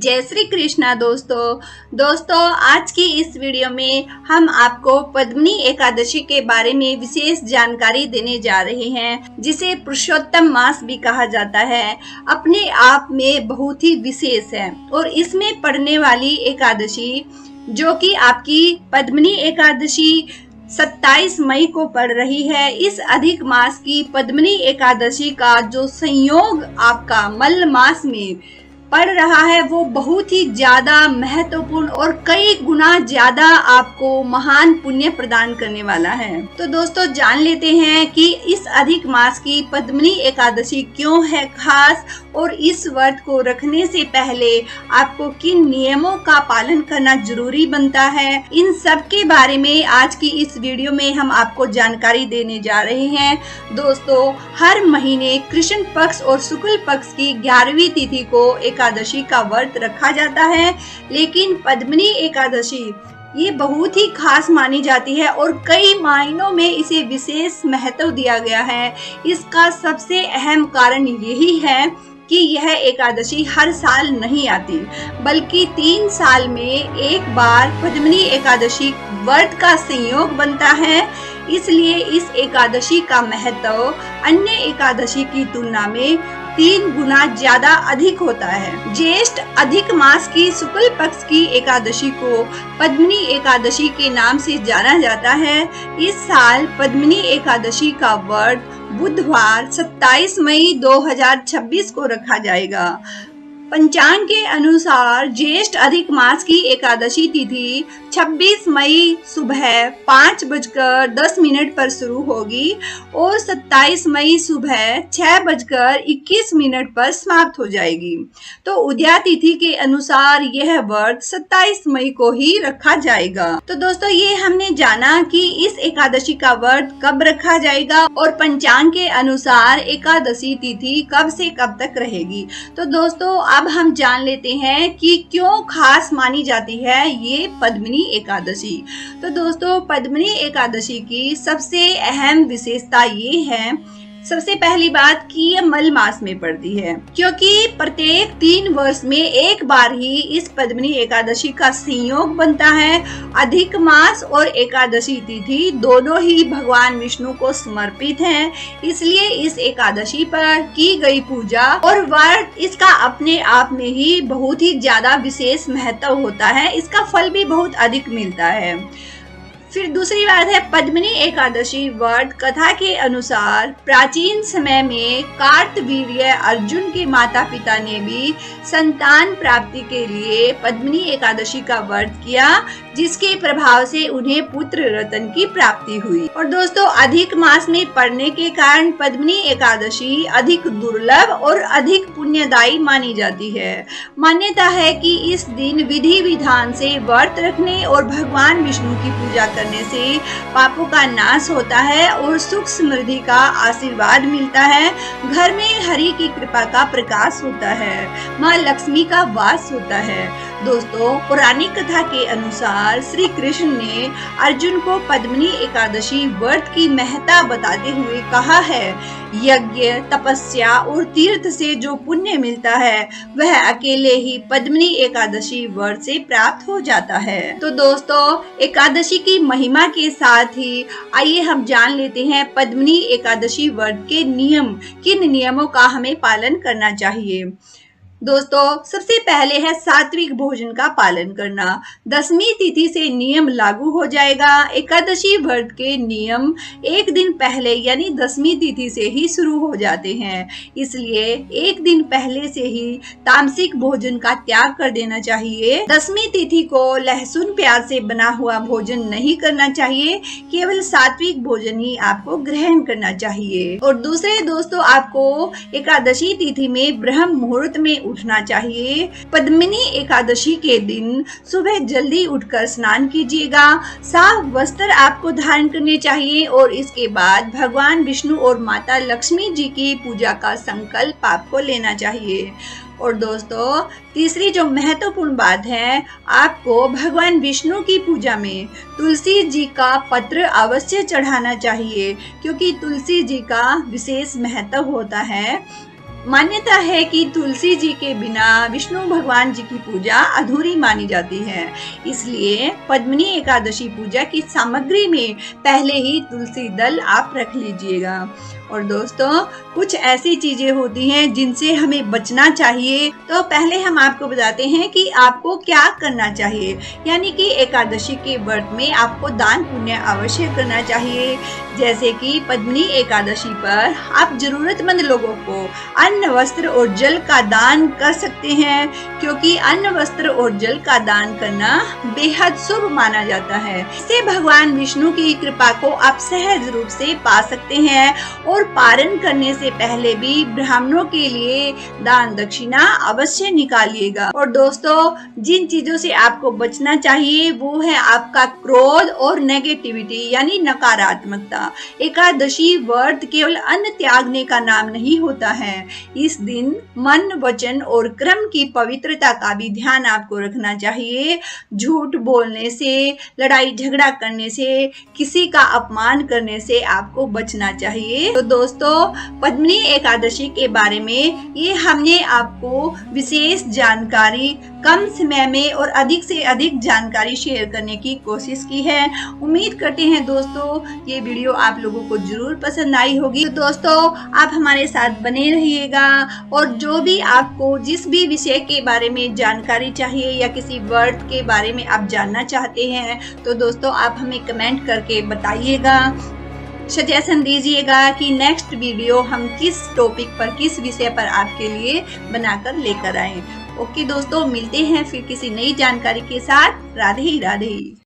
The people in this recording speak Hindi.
जय श्री कृष्णा दोस्तों आज की इस वीडियो में हम आपको पद्मिनी एकादशी के बारे में विशेष जानकारी देने जा रहे हैं, जिसे पुरुषोत्तम मास भी कहा जाता है। अपने आप में बहुत ही विशेष है और इसमें पड़ने वाली एकादशी जो कि आपकी पद्मिनी एकादशी 27 मई को पड़ रही है। इस अधिक मास की पद्मिनी एकादशी का जो संयोग आपका मल मास में पड़ रहा है वो बहुत ही ज्यादा महत्वपूर्ण और कई गुना ज्यादा आपको महान पुण्य प्रदान करने वाला है। तो दोस्तों जान लेते हैं कि इस अधिक मास की पद्मिनी एकादशी क्यों है खास और इस व्रत को रखने से पहले आपको किन नियमों का पालन करना जरूरी बनता है। इन सब के बारे में आज की इस वीडियो में हम आपको जानकारी देने जा रहे हैं। दोस्तों हर महीने कृष्ण पक्ष और शुक्ल पक्ष की 11वीं तिथि को एकादशी का व्रत रखा जाता है, लेकिन पद्मिनी एकादशी ये बहुत ही खास मानी जाती है और कई मायनों में इसे विशेष महत्व दिया गया है। इसका सबसे अहम कारण यही है कि यह एकादशी हर साल नहीं आती, बल्कि 3 साल में एक बार पद्मिनी एकादशी व्रत का संयोग बनता है। इसलिए इस एकादशी का महत्व अन्य एकादशी की तुलना में 3 गुना ज्यादा अधिक होता है। ज्येष्ठ अधिक मास की शुक्ल पक्ष की एकादशी को पद्मिनी एकादशी के नाम से जाना जाता है। इस साल पद्मिनी एकादशी का व्रत बुधवार 27 मई 2026 को रखा जाएगा। पंचांग के अनुसार ज्येष्ठ अधिक मास की एकादशी तिथि 26 मई सुबह 5:10 पर शुरू होगी और 27 मई सुबह 6:21 पर समाप्त हो जाएगी। तो उदया तिथि के अनुसार यह व्रत 27 मई को ही रखा जाएगा। तो दोस्तों ये हमने जाना कि इस एकादशी का व्रत कब रखा जाएगा और पंचांग के अनुसार एकादशी तिथि कब से कब तक रहेगी। तो दोस्तों अब हम जान लेते हैं कि क्यों खास मानी जाती है ये पद्मिनी एकादशी। तो दोस्तों पद्मिनी एकादशी की सबसे अहम विशेषता ये है, सबसे पहली बात कि ये मल मास में पड़ती है, क्योंकि प्रत्येक 3 वर्ष में एक बार ही इस पद्मिनी एकादशी का संयोग बनता है। अधिक मास और एकादशी तिथि दोनों ही भगवान विष्णु को समर्पित हैं, इसलिए इस एकादशी पर की गई पूजा और व्रत इसका अपने आप में ही बहुत ही ज्यादा विशेष महत्व होता है। इसका फल भी बहुत अधिक मिलता है। फिर दूसरी बात है पद्मिनी एकादशी व्रत कथा के अनुसार प्राचीन समय में कार्तवीर्य अर्जुन के माता पिता ने भी संतान प्राप्ति के लिए पद्मिनी एकादशी का व्रत किया, जिसके प्रभाव से उन्हें पुत्र रत्न की प्राप्ति हुई। और दोस्तों अधिक मास में पड़ने के कारण पद्मिनी एकादशी अधिक दुर्लभ और अधिक पुण्यदायी मानी जाती है। मान्यता है कि इस दिन विधि विधान से व्रत रखने और भगवान विष्णु की पूजा करने से पापों का नाश होता है और सुख समृद्धि का आशीर्वाद मिलता है। घर में हरि की कृपा का प्रकाश होता है, माँ लक्ष्मी का वास होता है। दोस्तों पौराणिक कथा के अनुसार श्री कृष्ण ने अर्जुन को पद्मिनी एकादशी व्रत की महत्ता बताते हुए कहा है, यज्ञ तपस्या और तीर्थ से जो पुण्य मिलता है वह अकेले ही पद्मिनी एकादशी व्रत से प्राप्त हो जाता है। तो दोस्तों एकादशी की महिमा के साथ ही आइए हम जान लेते हैं पद्मिनी एकादशी व्रत के नियम, किन नियमों का हमें पालन करना चाहिए। दोस्तों सबसे पहले है सात्विक भोजन का पालन करना। 10वीं तिथि से नियम लागू हो जाएगा। एकादशी व्रत के नियम एक दिन पहले यानी 10वीं तिथि से ही शुरू हो जाते हैं, इसलिए एक दिन पहले से ही तामसिक भोजन का त्याग कर देना चाहिए। 10वीं तिथि को लहसुन प्याज से बना हुआ भोजन नहीं करना चाहिए, केवल सात्विक भोजन ही आपको ग्रहण करना चाहिए। और दूसरे दोस्तों आपको एकादशी तिथि में ब्रह्म मुहूर्त में उठना चाहिए। पद्मिनी एकादशी के दिन सुबह जल्दी उठकर स्नान कीजिएगा। साफ वस्त्र आपको धारण करने चाहिए और इसके बाद भगवान विष्णु और माता लक्ष्मी जी की पूजा का संकल्प आपको लेना चाहिए। और दोस्तों तीसरी जो महत्वपूर्ण बात है, आपको भगवान विष्णु की पूजा में तुलसी जी का पत्र अवश्य चढ़ाना चाहिए, क्योंकि तुलसी जी का विशेष महत्व होता है। मान्यता है कि तुलसी जी के बिना विष्णु भगवान जी की पूजा अधूरी मानी जाती है। इसलिए पद्मिनी एकादशी पूजा की सामग्री में पहले ही तुलसी दल आप रख लीजिएगा। और दोस्तों, कुछ ऐसी चीजें होती हैं जिनसे हमें बचना चाहिए। तो पहले हम आपको बताते हैं कि आपको क्या करना चाहिए। यानी कि एकादशी के व्रत में आपको दान पुण्य अवश्य करना चाहिए। जैसे कि पद्मिनी एकादशी पर आप जरूरतमंद लोगों को अन्न, वस्त्र और जल का दान कर सकते हैं, क्योंकि अन्न, वस्त्र और जल का दान करना बेहद शुभ माना जाता है। इससे भगवान विष्णु की कृपा को आप सहज रूप से पा सकते हैं। और पारण करने से पहले भी ब्राह्मणों के लिए दान दक्षिणा अवश्य निकालिएगा। और दोस्तों, जिन चीजों से आपको बचना चाहिए वो है आपका क्रोध और नेगेटिविटी यानी नकारात्मकता। एकादशी व्रत केवल अन्न त्यागने का नाम नहीं होता है। इस दिन मन, वचन और कर्म की पवित्रता का भी ध्यान आपको रखना चाहिए। झूठ बोलने से, लड़ाई झगड़ा करने से, किसी का अपमान करने से आपको बचना चाहिए। तो दोस्तों, पद्मिनी एकादशी के बारे में ये हमने आपको विशेष जानकारी कम समय में और अधिक से अधिक जानकारी शेयर करने की कोशिश की है। उम्मीद करते हैं दोस्तों ये वीडियो आप लोगों को जरूर पसंद आई होगी। तो दोस्तों, आप हमारे साथ बने रहिएगा और जो भी आपको जिस भी विषय के बारे में जानकारी चाहिए या किसी वर्ड के बारे में आप जानना चाहते हैं तो दोस्तों आप हमें कमेंट करके बताइएगा, सजेशन दीजिएगा कि नेक्स्ट वीडियो हम किस टॉपिक पर, किस विषय पर आपके लिए बनाकर लेकर आए। ओके दोस्तों, मिलते हैं फिर किसी नई जानकारी के साथ। राधे राधे।